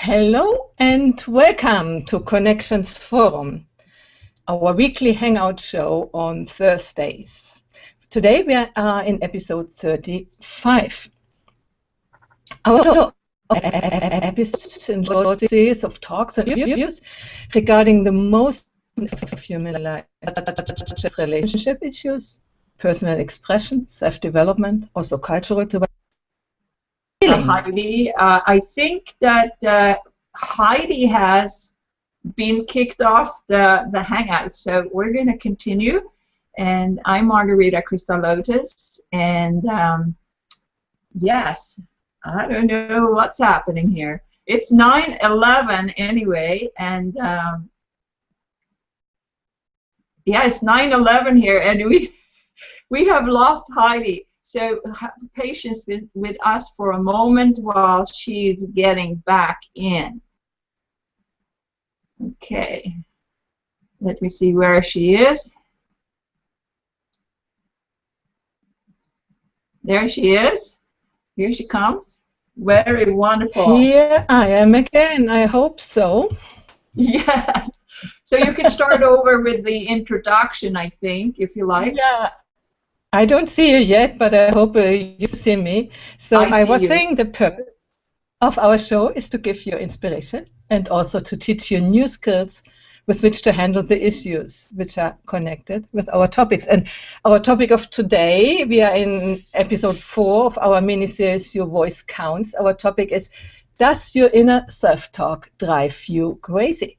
Hello and welcome to Connections Forum, our weekly Hangout show on Thursdays. Today we are in episode 35. Our episodes include a series of talks and reviews regarding the most of human life, such as relationship issues, personal expression, self-development, also cultural development. Heidi, I think that Heidi has been kicked off the Hangout, so we're going to continue. And I'm Margherita Lotus, and yes, I don't know what's happening here. It's 9:11 anyway, and yeah, it's 9:11 here, and we have lost Heidi. So have patience with us for a moment while she's getting back in. Okay, let me see where she is. There she is. Here she comes. Very wonderful. Here I am again. I hope so. Yeah. So you can start over with the introduction, I think, if you like. Yeah. I don't see you yet, but I hope you see me. So I was saying the purpose of our show is to give you inspiration and also to teach you new skills with which to handle the issues which are connected with our topics. And our topic of today, we are in episode 4 of our mini-series Your Voice Counts. Our topic is, does your inner self-talk drive you crazy?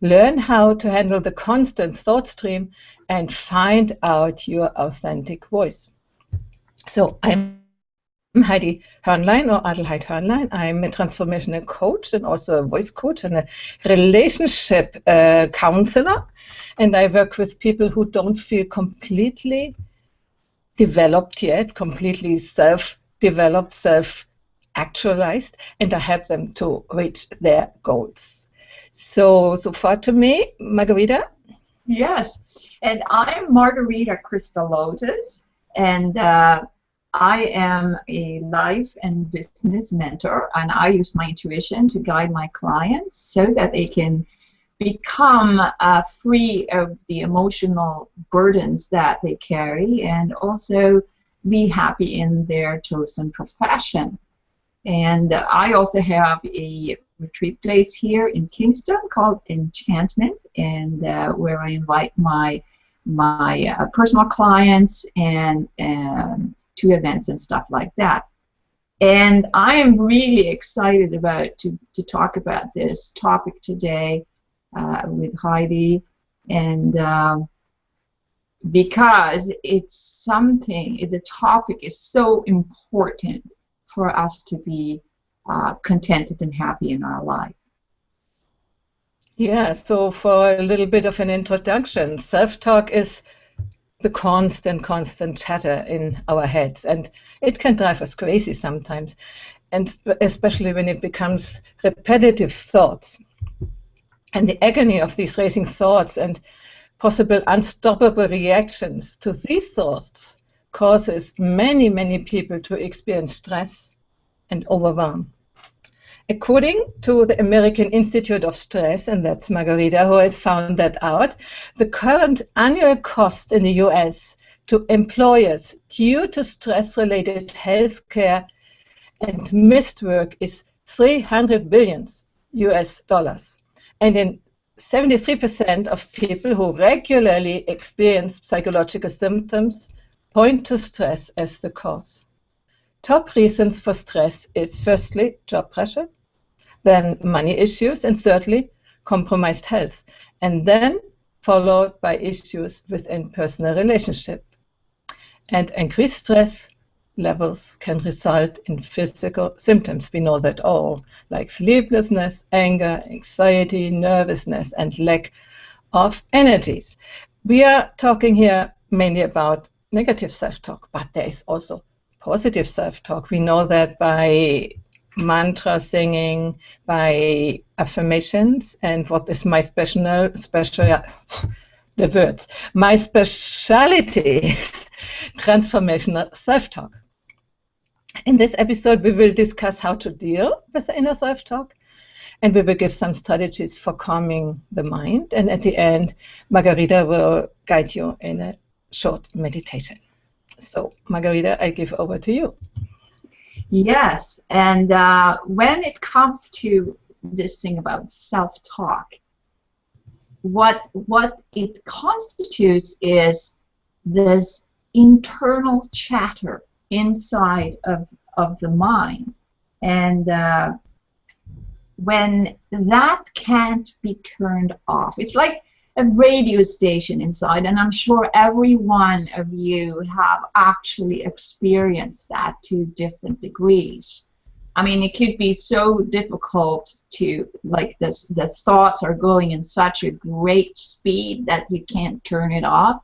Learn how to handle the constant thought stream and find out your authentic voice. So I'm Heidi Hornlein, or Adelheid Hornlein. I'm a transformational coach and also a voice coach and a relationship counselor. And I work with people who don't feel completely developed yet, completely self-developed, self-actualized, and I help them to reach their goals. So far to me, Margherita? Yes, and I'm Margherita Lotus, and I am a life and business mentor, and I use my intuition to guide my clients so that they can become free of the emotional burdens that they carry and also be happy in their chosen profession. And I also have a retreat place here in Kingston called Enchantment, and where I invite my personal clients and to events and stuff like that. And I am really excited to talk about this topic today with Heidi, and because the topic is so important for us to be contented and happy in our life. Yeah, so for a little bit of an introduction, self-talk is the constant chatter in our heads, and it can drive us crazy sometimes, and especially when it becomes repetitive thoughts. And the agony of these racing thoughts and possible unstoppable reactions to these thoughts causes many people to experience stress and overwhelm. According to the American Institute of Stress, and that's Margherita who has found that out, the current annual cost in the US to employers due to stress-related health care and missed work is $300 billion US. And in 73% of people who regularly experience psychological symptoms point to stress as the cause. Top reasons for stress is firstly job pressure, then money issues, and thirdly compromised health, and then followed by issues within personal relationship. And increased stress levels can result in physical symptoms. We know that all, like sleeplessness, anger, anxiety, nervousness, and lack of energies. We are talking here mainly about negative self-talk, but there is also positive self-talk. We know that by mantra singing, by affirmations, and what is my my speciality, transformational self-talk. In this episode, we will discuss how to deal with the inner self-talk and we will give some strategies for calming the mind. And at the end, Margherita will guide you in a short meditation. So, Margherita, I give over to you. Yes, and when it comes to this thing about self-talk, what it constitutes is this internal chatter inside of the mind, and when that can't be turned off, it's like a radio station inside, and I'm sure every one of you have actually experienced that to different degrees. I mean, it could be so difficult to, like, the thoughts are going in such a great speed that you can't turn it off,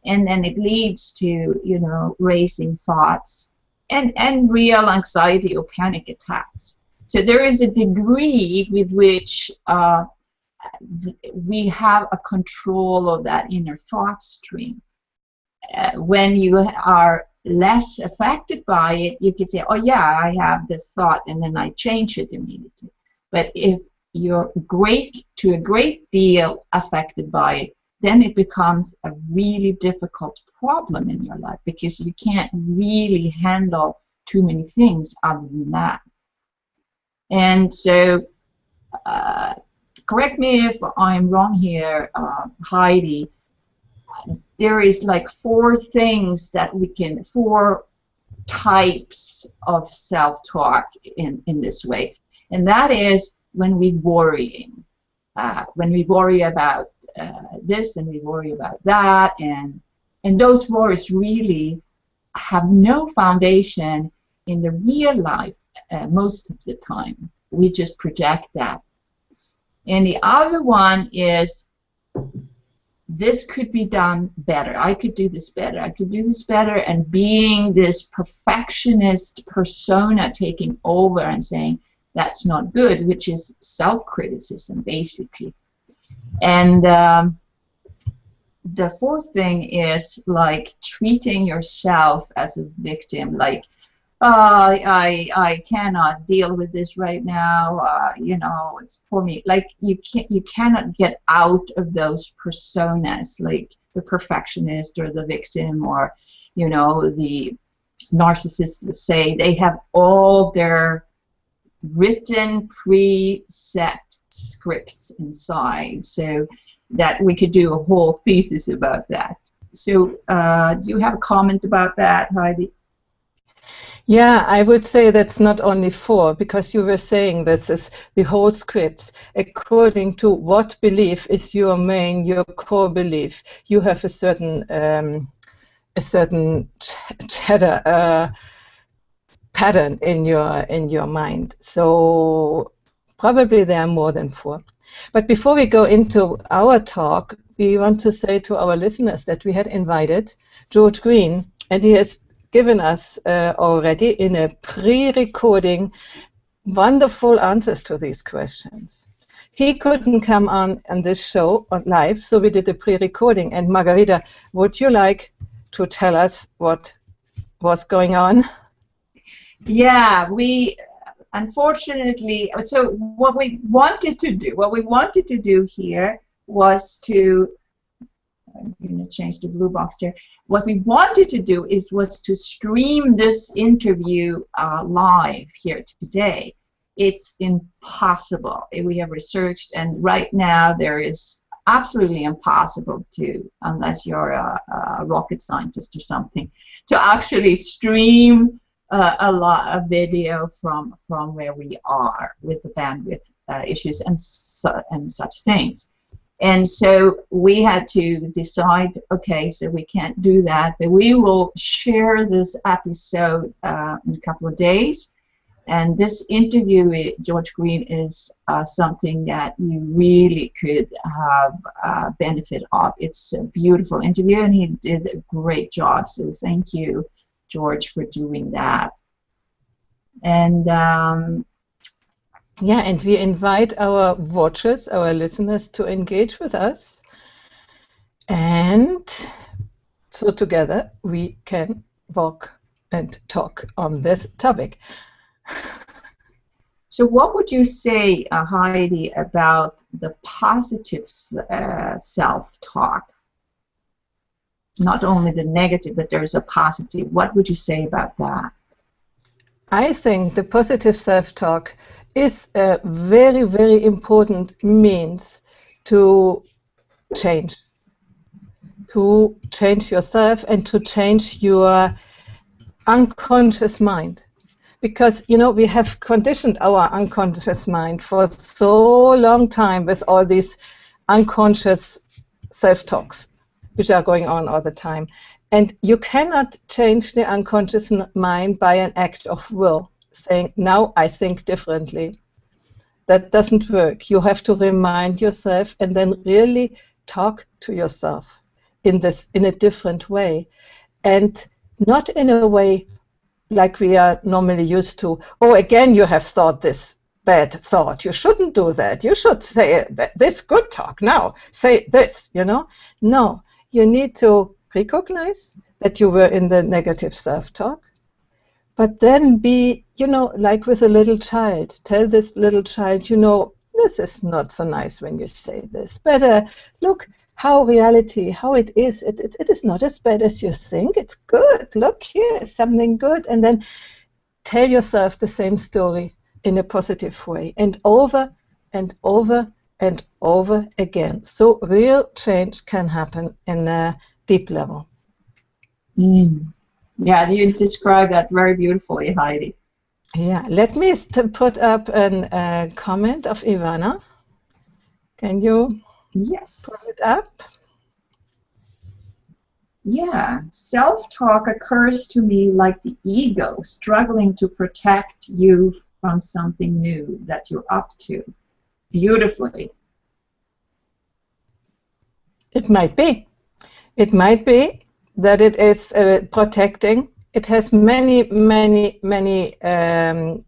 and then it leads to, you know, racing thoughts and real anxiety or panic attacks. So there is a degree with which we have a control of that inner thought stream. When you are less affected by it, you could say, oh yeah, I have this thought, and then I change it immediately. But if you're to a great deal affected by it, then it becomes a really difficult problem in your life, because you can't really handle too many things other than that. And so, correct me if I'm wrong here, Heidi, there is like four types of self-talk in this way. And that is when we worry about this, and we worry about that, and those worries really have no foundation in the real life most of the time. We just project that. And the other one is, this could be done better. I could do this better. I could do this better. And being this perfectionist persona taking over and saying, that's not good, which is self-criticism, basically. And the fourth thing is like treating yourself as a victim, like, I cannot deal with this right now. You know, it's for me. Like you cannot get out of those personas, like the perfectionist or the victim, or, you know, the narcissist. Let's say they have all their written preset scripts inside, so that we could do a whole thesis about that. So, do you have a comment about that, Heidi? Yeah, I would say that's not only four, because you were saying this is the whole script. According to what belief is your core belief, you have a certain chatter pattern in your mind. So probably there are more than four. But before we go into our talk, we want to say to our listeners that we had invited George Green, and he has given us already in a pre-recording wonderful answers to these questions. He couldn't come on this show on live, so we did a pre-recording. And Margherita, would you like to tell us what was going on? Yeah, we unfortunately, so what we wanted to do here was to, I'm going to change the blue box here. What we wanted to do was to stream this interview live here today. It's impossible. We have researched, and right now there is absolutely impossible to, unless you're a rocket scientist or something, to actually stream a lot of video from where we are with the bandwidth issues and such things. And so we had to decide, okay, so we can't do that, but we will share this episode in a couple of days. And this interview with George Green is something that you really could have benefit of. It's a beautiful interview, and he did a great job. So thank you, George, for doing that. And yeah, and we invite our watchers, our listeners, to engage with us. And so together we can walk and talk on this topic. So what would you say, Heidi, about the positive self-talk? Not only the negative, but there's a positive. What would you say about that? I think the positive self-talk is a very, very important means to change yourself and to change your unconscious mind. Because, you know, we have conditioned our unconscious mind for so long time with all these unconscious self-talks, which are going on all the time. And you cannot change the unconscious mind by an act of will, saying, now I think differently. That doesn't work. You have to remind yourself and then really talk to yourself in a different way. And not in a way like we are normally used to. Oh, again, you have thought this bad thought. You shouldn't do that. You should say this good talk. Now, say this, you know. No, you need to recognize that you were in the negative self-talk, but then be, you know, like with a little child. Tell this little child, you know, this is not so nice when you say this. But look, how it is. It is not as bad as you think. It's good. Look, here is something good. And then tell yourself the same story in a positive way, and over and over and over again. So real change can happen in a deep level. Yeah, you describe that very beautifully, Heidi. Yeah, let me put up a comment of Ivana. Can you put it up? Yeah, self-talk occurs to me like the ego struggling to protect you from something new that you're up to. Beautifully. It might be. It might be that it is protecting. It has many, many, many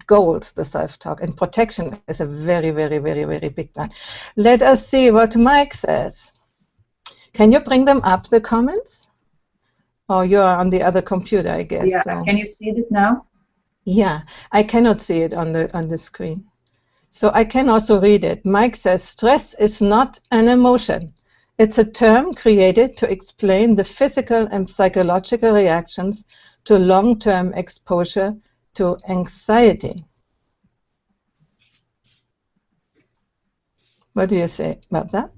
goals, the self-talk, and protection is a very, very, very, very big one. Let us see what Mike says. Can you bring them up, the comments? Oh, you are on the other computer, I guess. Yeah, so. Can you see it now? Yeah, I cannot see it on the screen. So I can also read it. Mike says, stress is not an emotion. It's a term created to explain the physical and psychological reactions to long-term exposure to anxiety. What do you say about that?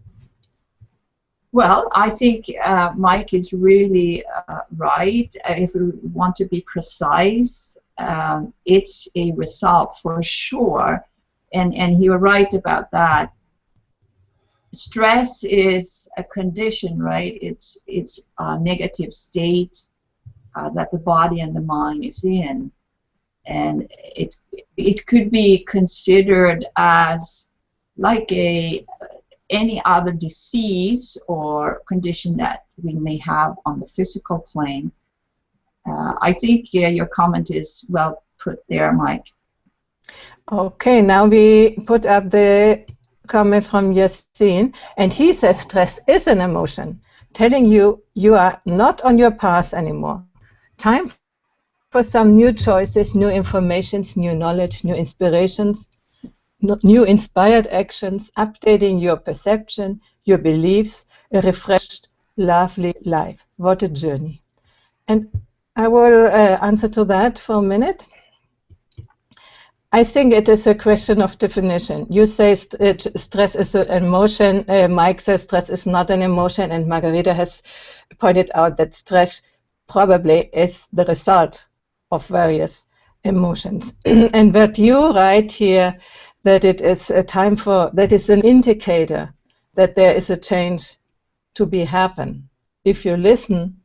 Well, I think Mike is really right. If we want to be precise, it's a result for sure. And you're right about that. Stress is a condition, right? It's a negative state that the body and the mind is in. And it could be considered as like any other disease or condition that we may have on the physical plane. I think your comment is well put there, Mike. Okay, now we put up the comment from Yassine, and he says stress is an emotion, telling you you are not on your path anymore. Time for some new choices, new informations, new knowledge, new inspirations, new inspired actions, updating your perception, your beliefs, a refreshed, lovely life. What a journey. And I will answer to that for a minute. I think it is a question of definition. You say stress is an emotion. Mike says stress is not an emotion, and Margherita has pointed out that stress probably is the result of various emotions. And what you write here, that it is a time for, that is an indicator that there is a change to be happen. If you listen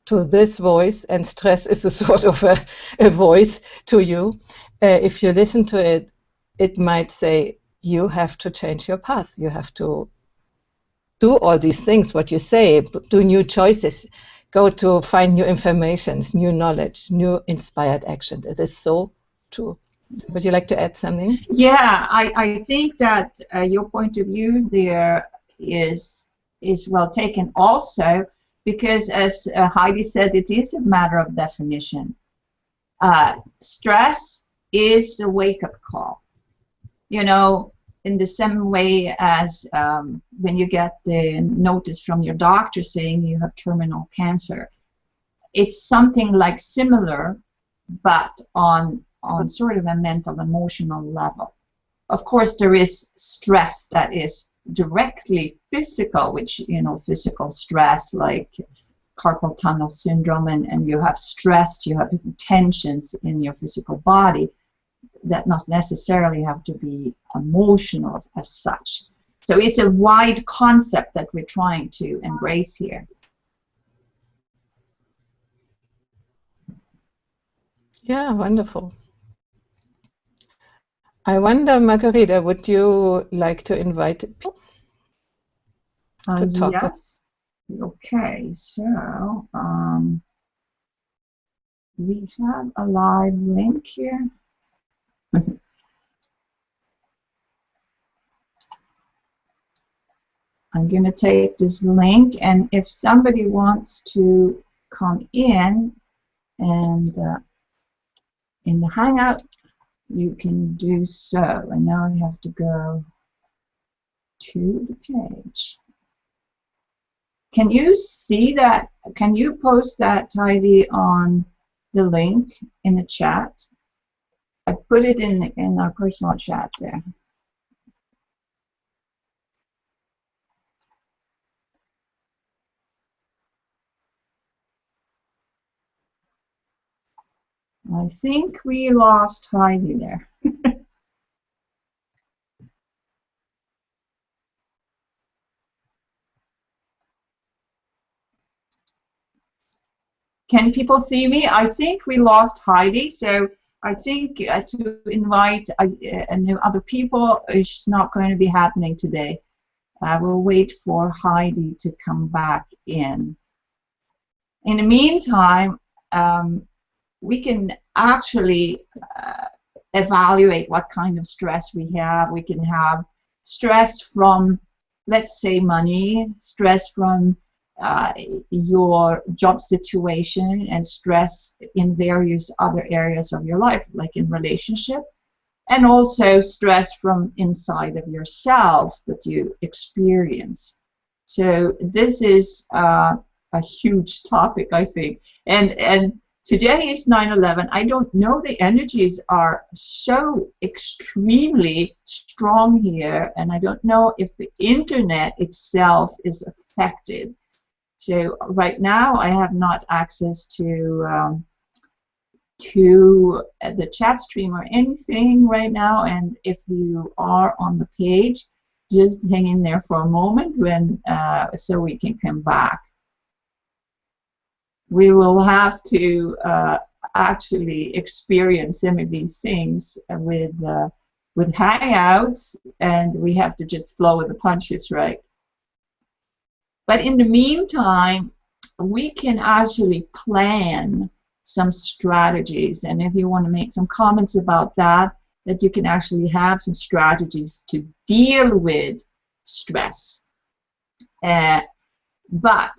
to this voice, and stress is a sort of a voice to you, if you listen to it, it might say, you have to change your path. You have to do all these things, what you say, do new choices, go to find new informations, new knowledge, new inspired action. It is so true. Would you like to add something? Yeah, I think that your point of view there is well taken also, because as Heidi said, it is a matter of definition. Stress is a wake-up call. You know, in the same way as when you get the notice from your doctor saying you have terminal cancer. It's something like similar, but on sort of a mental, emotional level. Of course, there is stress that is directly physical, which, you know, physical stress like carpal tunnel syndrome, and you have stress, you have tensions in your physical body that not necessarily have to be emotional as such. So it's a wide concept that we're trying to embrace here. Yeah, wonderful. I wonder, Margherita, would you like to invite people to talk? Yes. Okay, so we have a live link here. I'm going to take this link, and if somebody wants to come in and in the Hangout, you can do so. And now you have to go to the page. Can you see that? Can you post that, Heidi, on the link in the chat? I put it in our personal chat there. I think we lost Heidi there. Can people see me? I think we lost Heidi, so I think to invite other people is not going to be happening today. I will wait for Heidi to come back in. In the meantime, we can actually evaluate what kind of stress we have. We can have stress from, let's say, money, stress from your job situation, and stress in various other areas of your life, like in relationship, and also stress from inside of yourself that you experience. So this is a huge topic, I think, and today is 9/11. I don't know, the energies are so extremely strong here, and I don't know if the internet itself is affected. So right now I have not access to the chat stream or anything right now, and if you are on the page, just hang in there for a moment when so we can come back. We will have to actually experience some of these things with Hangouts, and we have to just flow with the punches, right? But in the meantime, we can actually plan some strategies, and if you want to make some comments about that you can actually have some strategies to deal with stress. But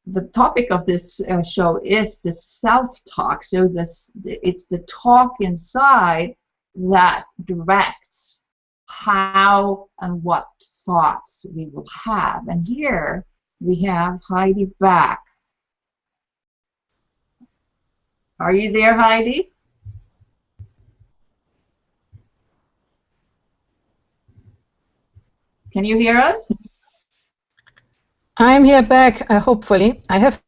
the topic of this show is the self-talk. So it's the talk inside that directs how and what thoughts we will have. And here we have Heidi back. Are you there, Heidi? Can you hear us? I'm here back, hopefully. I have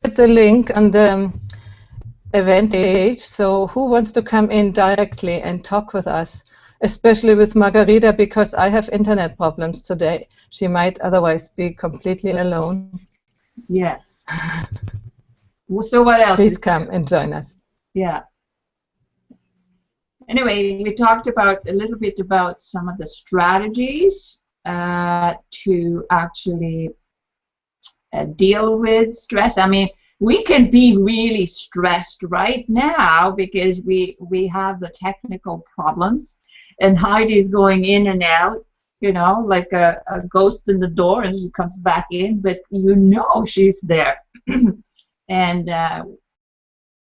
put the link on the event page, so who wants to come in directly and talk with us, especially with Margherita, because I have internet problems today. She might otherwise be completely alone. Yes. So what else? Please come and join us. Yeah. Anyway, we talked about a little bit about some of the strategies to actually deal with stress. I mean, we can be really stressed right now because we have the technical problems, and Heidi is going in and out, you know, like a ghost in the door, and she comes back in, but you know she's there. And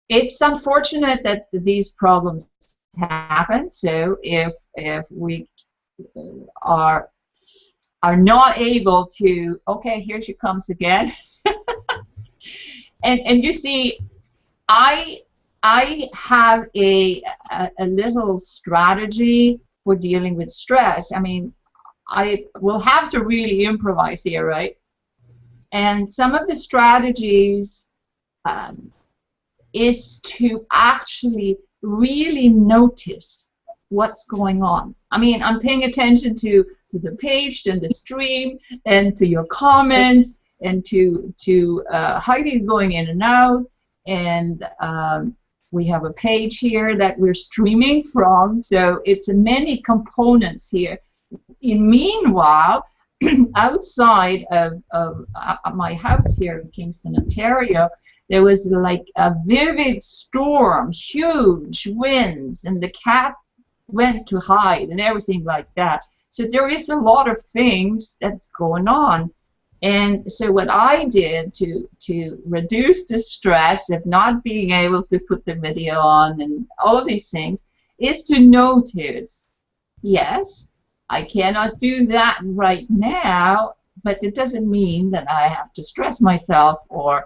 it's unfortunate that these problems happen. So if we are not able to, okay, here she comes again. and you see, I have a little strategy for dealing with stress. I mean, I will have to really improvise here, right? And some of the strategies is to actually really notice what's going on. I mean, I'm paying attention to the page and the stream and to your comments and to Heidi going in and out, and we have a page here that we're streaming from, so it's many components here. Meanwhile, outside of my house here in Kingston, Ontario, there was like a vivid storm, huge winds, and the cat went to hide and everything like that. So there is a lot of things that's going on. And so what I did to reduce the stress of not being able to put the video on and all of these things is to notice, yes, I cannot do that right now, but it doesn't mean that I have to stress myself or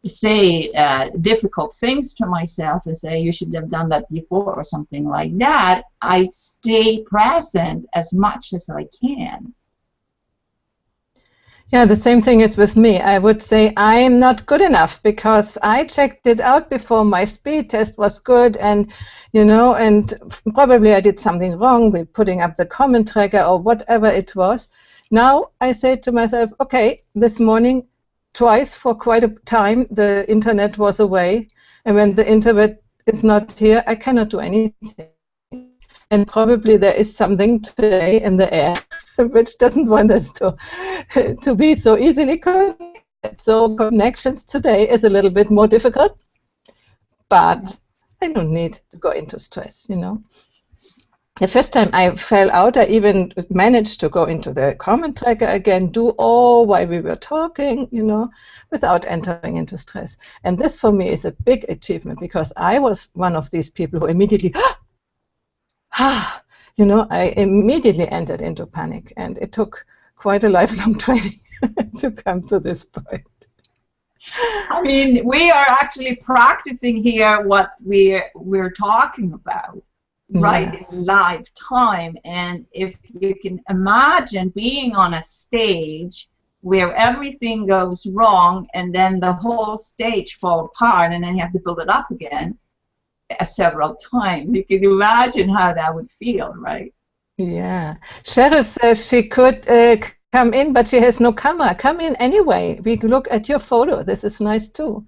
say difficult things to myself and say you should have done that before or something like that. I stay present as much as I can. Yeah, the same thing is with me. I would say I am not good enough because I checked it out before. My speed test was good, and and probably I did something wrong with putting up the comment tracker or whatever it was. Now I say to myself, okay, this morning twice for quite a time the internet was away, and when the internet is not here, I cannot do anything. And probably there is something today in the air which doesn't want us to be so easily connected. So connections today is a little bit more difficult, but I don't need to go into stress, The first time I fell out, I even managed to go into the comment tracker again, do all while we were talking, without entering into stress. And this for me is a big achievement because I was one of these people who immediately I immediately entered into panic, and it took quite a lifelong training to come to this point. I mean, we are actually practicing here what we're talking about, right, in live time. And if you can imagine being on a stage where everything goes wrong and then the whole stage falls apart and then you have to build it up again several times. You can imagine how that would feel, right? Yeah. Cheryl says she could come in, but she has no camera. Come in anyway. We look at your photo. This is nice too.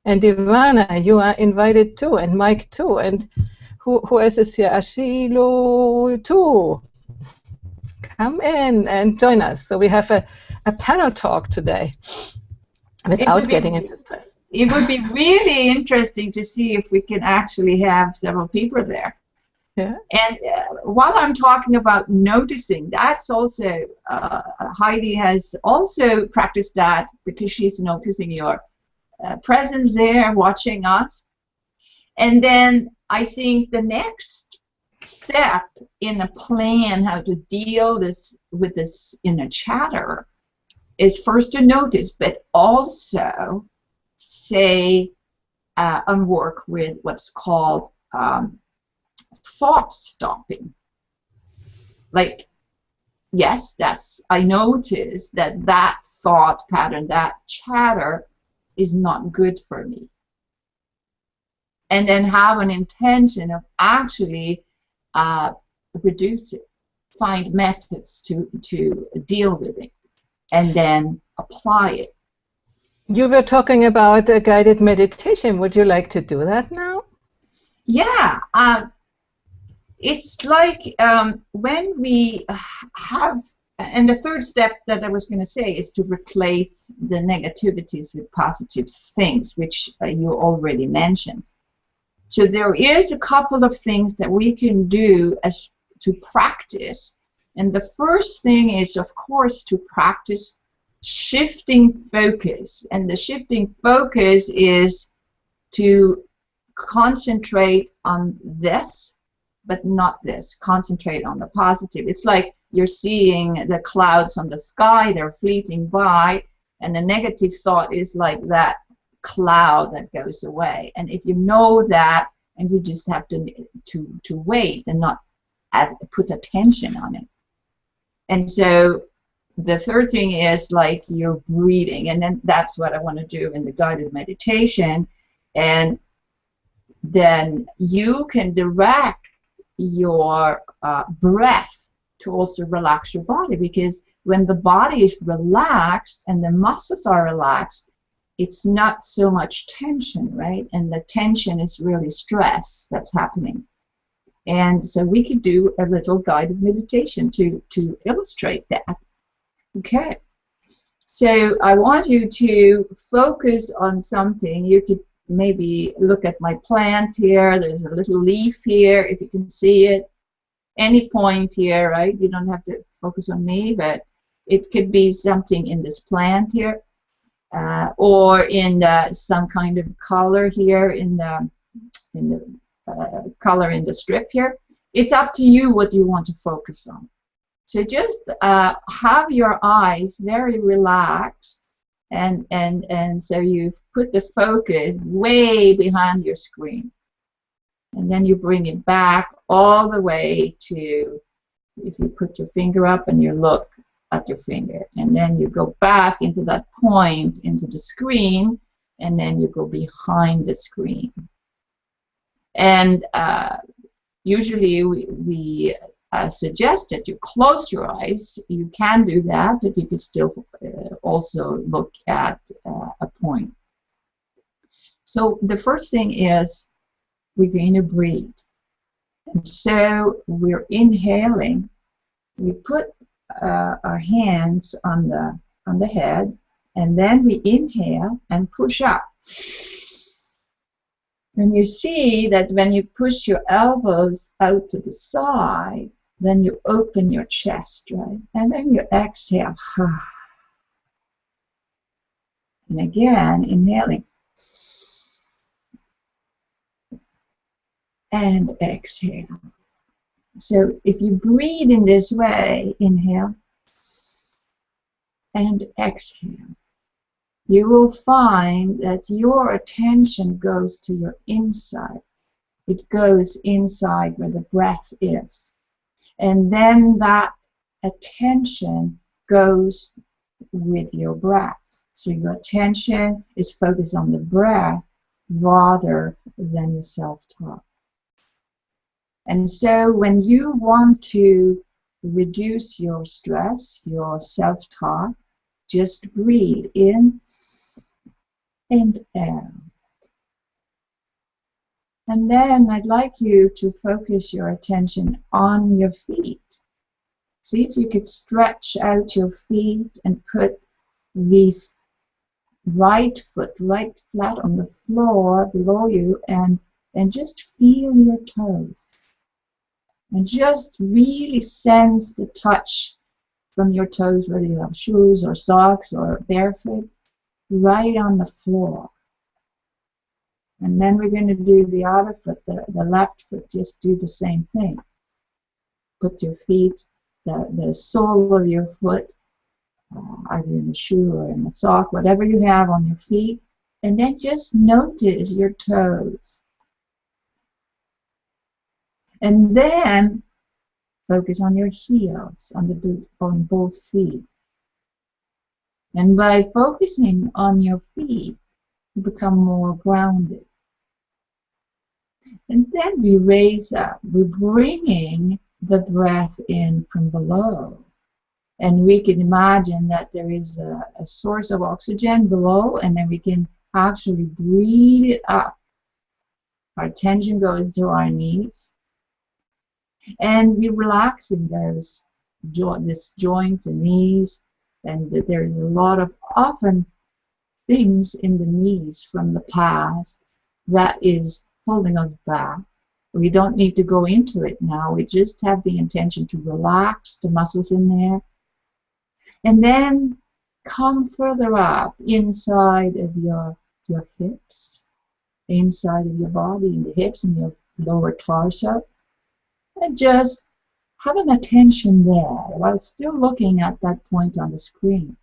And Ivana, you are invited too, and Mike too, and who else is here? Ashilo too. Come in and join us. So we have a panel talk today without getting into stress. It would be really interesting to see if we can actually have several people there. Yeah. And while I'm talking about noticing, that's also, Heidi has also practiced that because she's noticing your presence there, watching us. And then I think the next step in a plan how to deal with this inner chatter is first to notice, but also say and work with what's called thought stopping. Like, yes, I notice that thought pattern, that chatter is not good for me. And then have an intention of actually reduce it, find methods to deal with it, and then apply it. You were talking about a guided meditation. Would you like to do that now? Yeah. It's like when we have, and the third step that I was going to say is to replace the negativities with positive things, which you already mentioned. So there is a couple of things that we can do as to practice. And the first thing is, of course, to practice shifting focus. And the shifting focus is to concentrate on this, but not this. Concentrate on the positive. It's like you're seeing the clouds on the sky, they're fleeting by, and the negative thought is like that cloud that goes away. And if you know that, and you just have to wait and not put attention on it. And so the third thing is like you're breathing, and then that's what I want to do in the guided meditation. And then you can direct your breath to also relax your body, because when the body is relaxed and the muscles are relaxed, it's not so much tension, right? And the tension is really stress that's happening. And so we could do a little guided meditation to illustrate that. Okay. So I want you to focus on something. You could maybe look at my plant here. There's a little leaf here, if you can see it. Any point here, right? You don't have to focus on me, but it could be something in this plant here, or in some kind of color here in the color in the strip here. It's up to you what you want to focus on. So just have your eyes very relaxed, and so you've put the focus way behind your screen. And then you bring it back all the way to, if you put your finger up and you look at your finger, and then you go back into that point, into the screen, and then you go behind the screen. And usually we suggest that you close your eyes. You can do that, but you can still also look at a point. So the first thing is we're going to breathe. And so we're inhaling. We put our hands on the head, and then we inhale and push up. And you see that when you push your elbows out to the side, then you open your chest, right? And then you exhale. And again, inhaling. And exhale. So if you breathe in this way, inhale and exhale, you will find that your attention goes to your inside. It goes inside where the breath is. And then that attention goes with your breath. So your attention is focused on the breath rather than your self-talk. And so when you want to reduce your stress, your self-talk, just breathe in and out. And then I'd like you to focus your attention on your feet. See if you could stretch out your feet and put the right foot right flat on the floor below you, and just feel your toes. And just really sense the touch from your toes, whether you have shoes or socks or barefoot, right on the floor. And then we're going to do the other foot, the left foot, just do the same thing. Put your feet, the sole of your foot, either in a shoe or in a sock, whatever you have on your feet, and then just notice your toes. And then focus on your heels, on the boot, on both feet. And by focusing on your feet, you become more grounded. And then we raise up. We're bringing the breath in from below. And we can imagine that there is a source of oxygen below, and then we can actually breathe it up. Our attention goes to our knees. And we're relaxing this joint, the knees, and there's a lot of often things in the knees from the past that is holding us back. We don't need to go into it now. We just have the intention to relax the muscles in there. And then come further up inside of your hips. inside of your body, in the hips and your lower torso, and just have an attention there while still looking at that point on the screen.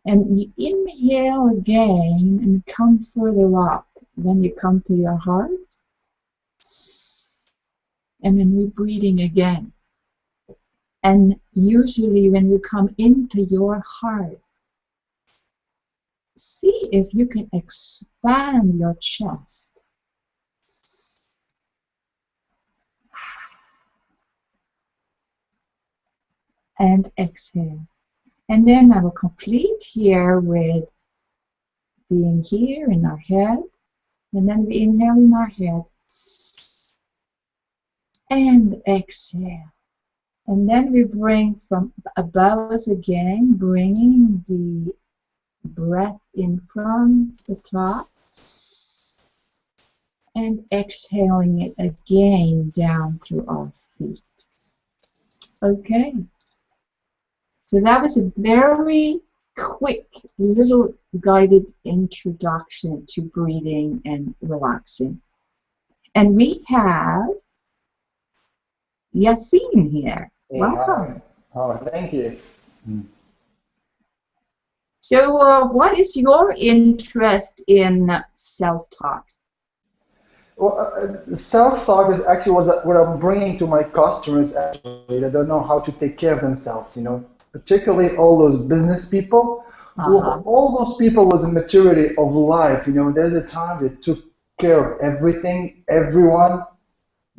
And you inhale again and come further up. Then you come to your heart. And then we're breathing again. And usually when you come into your heart, see if you can expand your chest. And exhale. And then I will complete here with being here in our head. And then we inhale in our head. And exhale. And then we bring from above us again, bringing the breath in from the top. And exhaling it again down through our feet. Okay. So that was a very quick little guided introduction to breathing and relaxing. And we have Yassine here. Hey, Welcome. hi, thank you. So what is your interest in self-talk? Well, self-talk is actually what I'm bringing to my customers, actually. They don't know how to take care of themselves, you know, particularly all those business people. All those people with the maturity of life, you know, there's a time they took care of everything, everyone,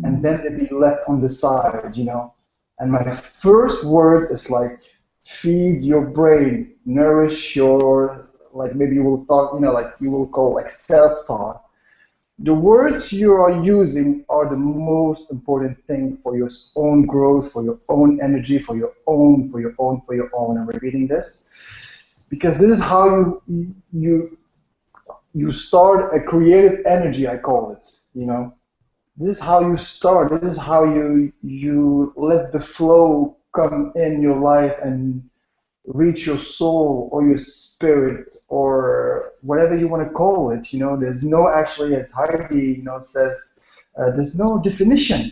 and then they be left on the side, you know. And my first word is like, feed your brain, nourish your, like maybe you will talk, you know, like you will call like self-talk. The words you are using are the most important thing for your own growth, for your own energy, for your own. I'm repeating this because this is how you start a creative energy, I call it, you know. This is how you start. This is how you let the flow come in your life and reach your soul or your spirit or whatever you want to call it. You know, there's no actually, as Heidi, you know, says, there's no definition.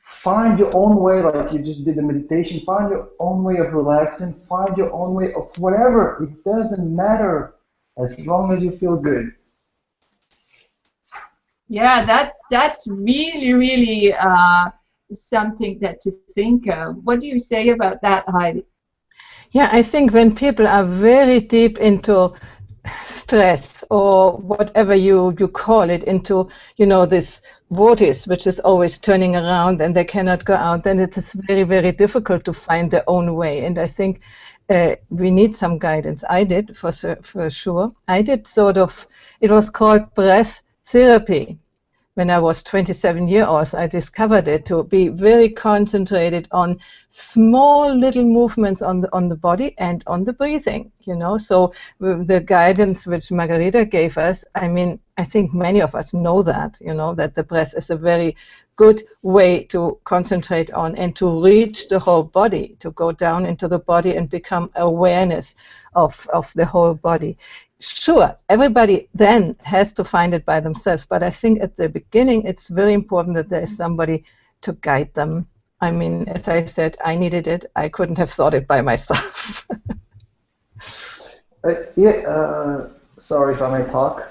Find your own way, like you just did the meditation. Find your own way of relaxing. Find your own way of whatever. It doesn't matter as long as you feel good. Yeah, that's really something that to think of. What do you say about that, Heidi? Yeah, I think when people are very deep into stress or whatever you call it, into, you know, this vortex which is always turning around and they cannot go out, then it is very, very difficult to find their own way. And I think we need some guidance. I did, for sure. I did sort of, it was called breath therapy. When I was 27 years old, I discovered it to be very concentrated on small little movements on the body and on the breathing, you know. So the guidance which Margherita gave us, I mean, I think many of us know that, you know, that the breath is a very good way to concentrate on and to reach the whole body, to go down into the body and become awareness of the whole body. Sure, everybody then has to find it by themselves, but I think at the beginning it's very important that there is somebody to guide them. I mean, as I said, I needed it. I couldn't have thought it by myself. Sorry if I may talk.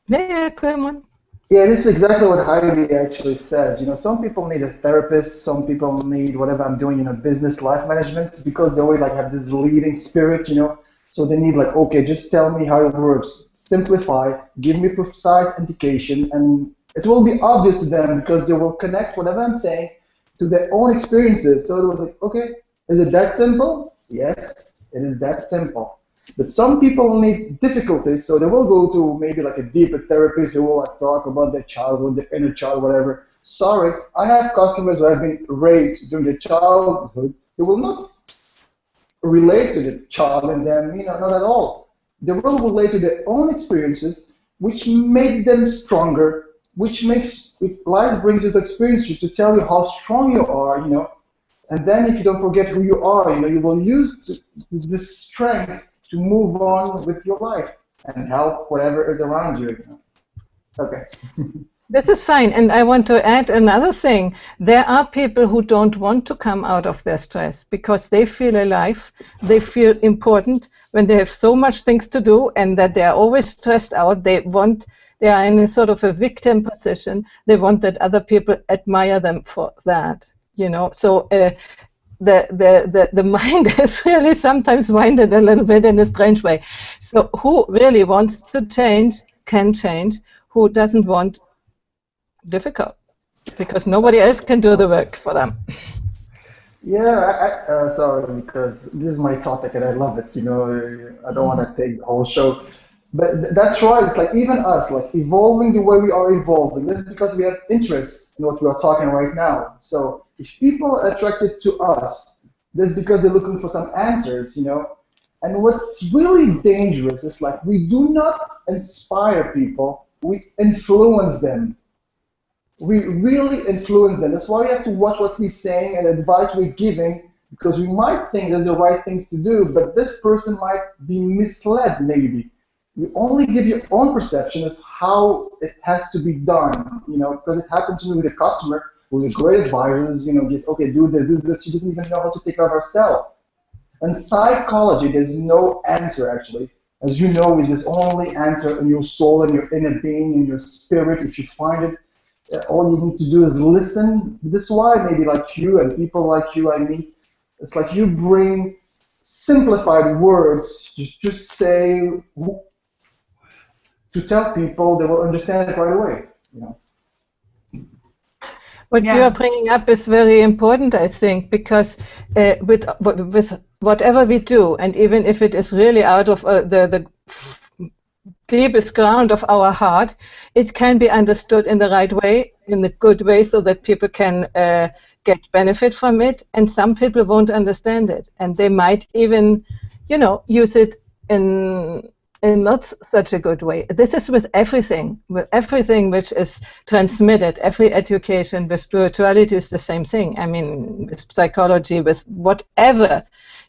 Yeah, come on. Yeah, this is exactly what Heidi actually says. You know, some people need a therapist, some people need whatever I'm doing, you know, business life management, because they always like have this leading spirit, you know. So they need like, okay, just tell me how it works. Simplify, give me precise indication, and it will be obvious to them because they will connect whatever I'm saying to their own experiences. So it was like, okay, is it that simple? Yes, it is that simple. But some people need difficulties, so they will go to maybe like a deeper therapist who will like talk about their childhood, their inner child, whatever. Sorry, I have customers who have been raped during their childhood. They will not relate to the child in them, you know, not at all. They will relate to their own experiences, which make them stronger, which makes life brings you to experience you to tell you how strong you are, you know. And then if you don't forget who you are, you know, you will use this strength to move on with your life and help whatever is around you. Okay. This is fine, and I want to add another thing. There are people who don't want to come out of their stress because they feel alive, they feel important when they have so much things to do and that they are always stressed out. They are in a sort of a victim position. They want that other people admire them for that, you know. So the mind is really sometimes winded a little bit in a strange way. So who really wants to change can change. Who doesn't want, difficult, because nobody else can do the work for them. Yeah, sorry, because this is my topic and I love it. You know, I don't want to take the whole show, but that's right. It's like even us, like evolving the way we are evolving. That's because we have interest in what we are talking right now. So if people are attracted to us, that's because they're looking for some answers. You know, and what's really dangerous is like we do not inspire people, we influence them. We really influence them. That's why you have to watch what we're saying and advice we're giving, because we might think there's the right things to do, but this person might be misled maybe. You only give your own perception of how it has to be done, you know, because it happened to me with a customer who was a great advisor, you know, just, okay, do this. She doesn't even know how to take care of herself. In psychology, there's no answer, actually. As you know, there's only answer in your soul and your inner being and your spirit. If you find it, all you need to do is listen. This is why maybe like you and people like you I meet, it's like you bring simplified words, you just say to tell people, they will understand it right away. You know. What you are bringing up is very important, I think, because with whatever we do, and even if it is really out of the deepest ground of our heart, it can be understood in the right way, in the good way, so that people can get benefit from it. And some people won't understand it, and they might even, you know, use it in not such a good way. This is with everything which is transmitted. Every education with spirituality is the same thing. I mean, with psychology, with whatever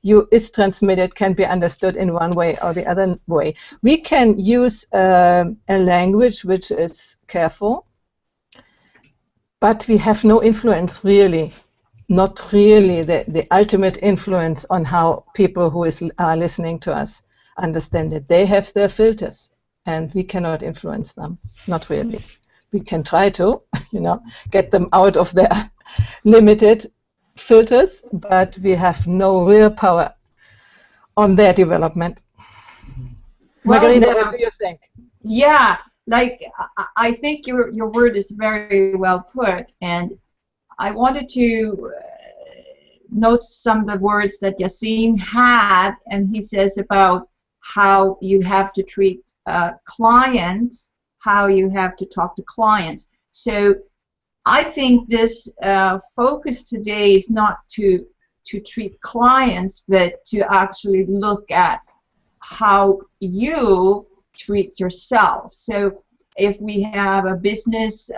is transmitted can be understood in one way or the other way. We can use a language which is careful, but we have no influence really, not really the ultimate influence on how people who are listening to us understand it. They have their filters and we cannot influence them, not really. We can try to, you know, get them out of their limited filters, but we have no real power on their development. Well, Margherita, what do you think? Yeah, like I think your word is very well put, and I wanted to note some of the words that Yassine had, and he says about how you have to treat clients, how you have to talk to clients. So I think this focus today is not to treat clients, but to actually look at how you treat yourself. So if we have a business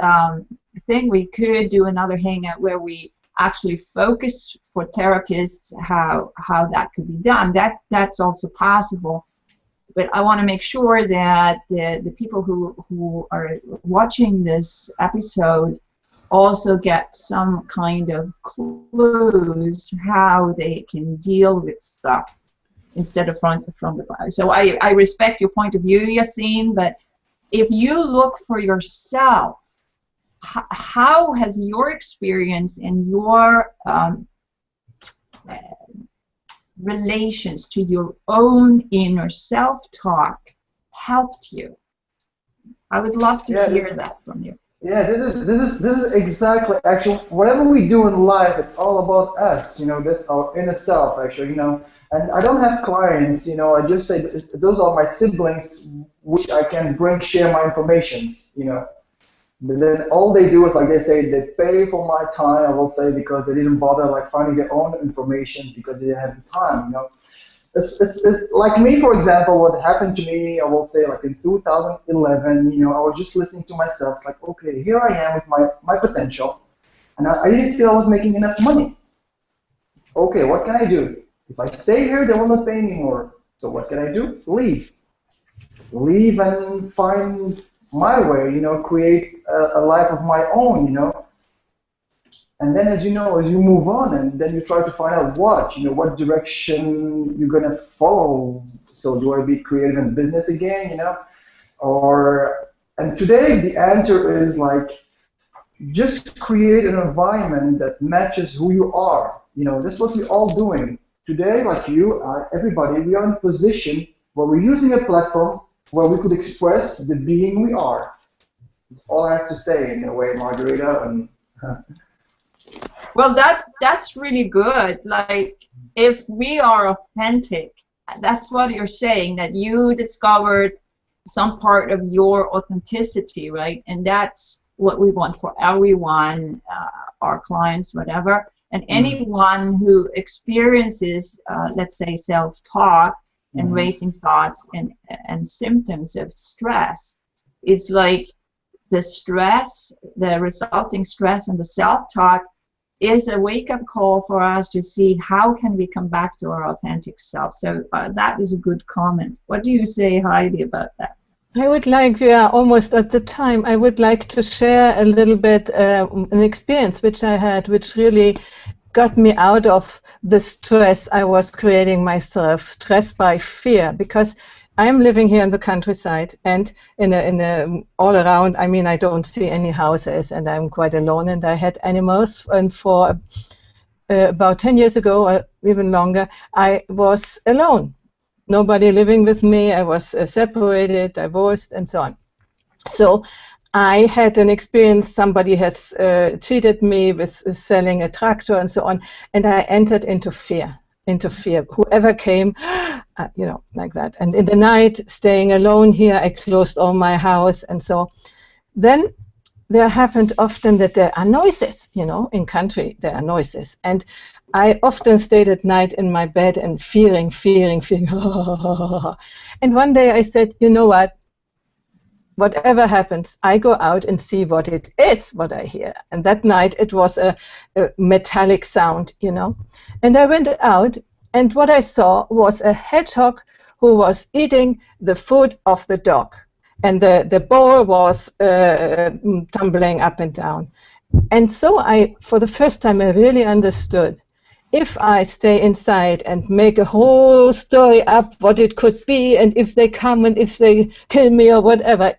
thing, we could do another hangout where we actually focus for therapists how that could be done. That's also possible. But I want to make sure that the people who are watching this episode also get some kind of clues how they can deal with stuff instead of from the bottom. So I respect your point of view, Yassine, but if you look for yourself, how has your experience and your relations to your own inner self-talk helped you? I would love to hear that from you. Yeah, this is exactly, actually, whatever we do in life, it's all about us, you know, that's our inner self, actually, you know. And I don't have clients, you know, I just say those are my siblings, which I can share my information, you know. But then all they do is, like they say, they pay for my time, I will say, because they didn't bother like finding their own information because they didn't have the time, you know. It's like me, for example, what happened to me, I will say, like in 2011, you know, I was just listening to myself, like, okay, here I am with my potential, and I didn't feel I was making enough money. Okay, what can I do? If I stay here, they will not pay me more. So what can I do? Leave and find my way, create a life of my own. And then, as you know, as you move on, and then you try to find out what direction you're gonna follow. So do I be creative in business again, and today the answer is like, just create an environment that matches who you are. That's what we're all doing today. Like everybody, we are in a position where we're using a platform where we could express the being we are. That's all I have to say in a way, Margherita. And well, that's really good. Like, if we are authentic, that's what you're saying, that you discovered some part of your authenticity, right? And that's what we want for everyone, our clients, whatever. And anyone who experiences, let's say, self-talk and racing thoughts and symptoms of stress, is like the stress, the resulting stress and the self-talk is a wake-up call for us to see how can we come back to our authentic self. So that is a good comment. What do you say, Heidi, about that? I would like, almost at the time, I would like to share a little bit an experience which I had, which really got me out of the stress I was creating myself, stress by fear, because I'm living here in the countryside, and all around, I mean, I don't see any houses, and I'm quite alone, and I had animals, and for about 10 years ago, or even longer, I was alone. Nobody living with me. I was separated, divorced, and so on. So I had an experience. Somebody has cheated me with selling a tractor and so on, and I entered into fear. Whoever came, like that. And in the night, staying alone here, I closed all my house, and so then there happened often that there are noises. In country there are noises, and I often stayed at night in my bed and fearing. And one day I said, you know what? Whatever happens, I go out and see what it is, what I hear. And that night it was a metallic sound, And I went out, and what I saw was a hedgehog who was eating the food of the dog. And the bowl was tumbling up and down. And so for the first time, I really understood, if I stay inside and make a whole story up what it could be, and if they come and if they kill me or whatever,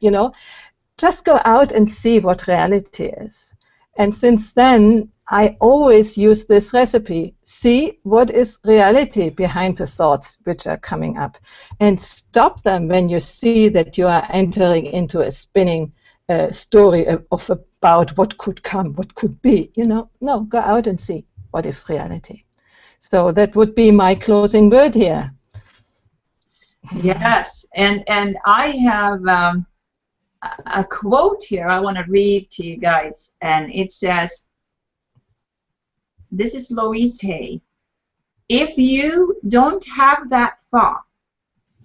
just go out and see what reality is. And since then, I always use this recipe. See what is reality behind the thoughts which are coming up, and stop them when you see that you are entering into a spinning story about what could come, what could be. No, go out and see what is reality. So that would be my closing word here. Yes, and I have a quote here I want to read to you guys, and it says, this is Louise Hay, if you don't have that thought,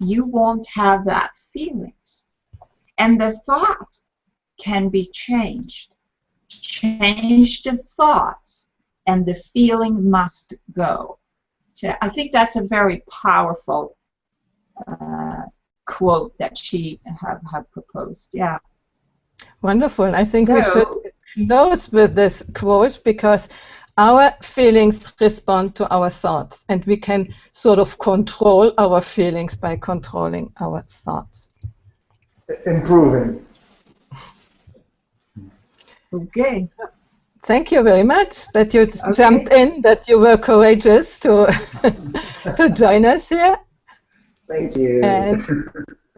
you won't have that feelings. And the thought can be changed. Change the thoughts, and the feeling must go. So I think that's a very powerful quote that she have proposed. Yeah. Wonderful. I think we should close with this quote, because our feelings respond to our thoughts, and we can sort of control our feelings by controlling our thoughts. Improving. Okay. Thank you very much that you jumped in, that you were courageous to to join us here. Thank you. And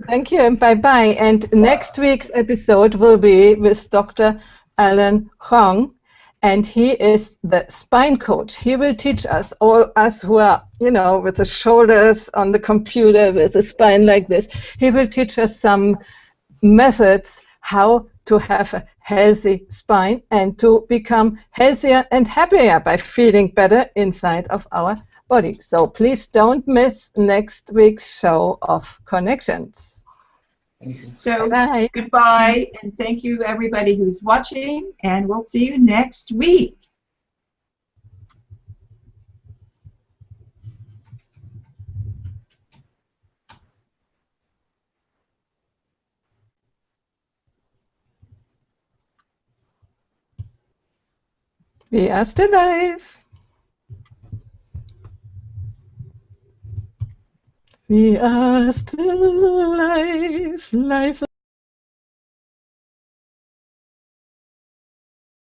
thank you, and bye-bye. And next week's episode will be with Dr. Alan Hong, and he is the spine coach. He will teach us, all us who are, with the shoulders on the computer, with the spine like this, he will teach us some methods how to have a healthy spine and to become healthier and happier by feeling better inside of our body. So please don't miss next week's show of Connections. So bye. Goodbye, and thank you everybody who's watching, and we'll see you next week. We are still alive. We are still alive. Life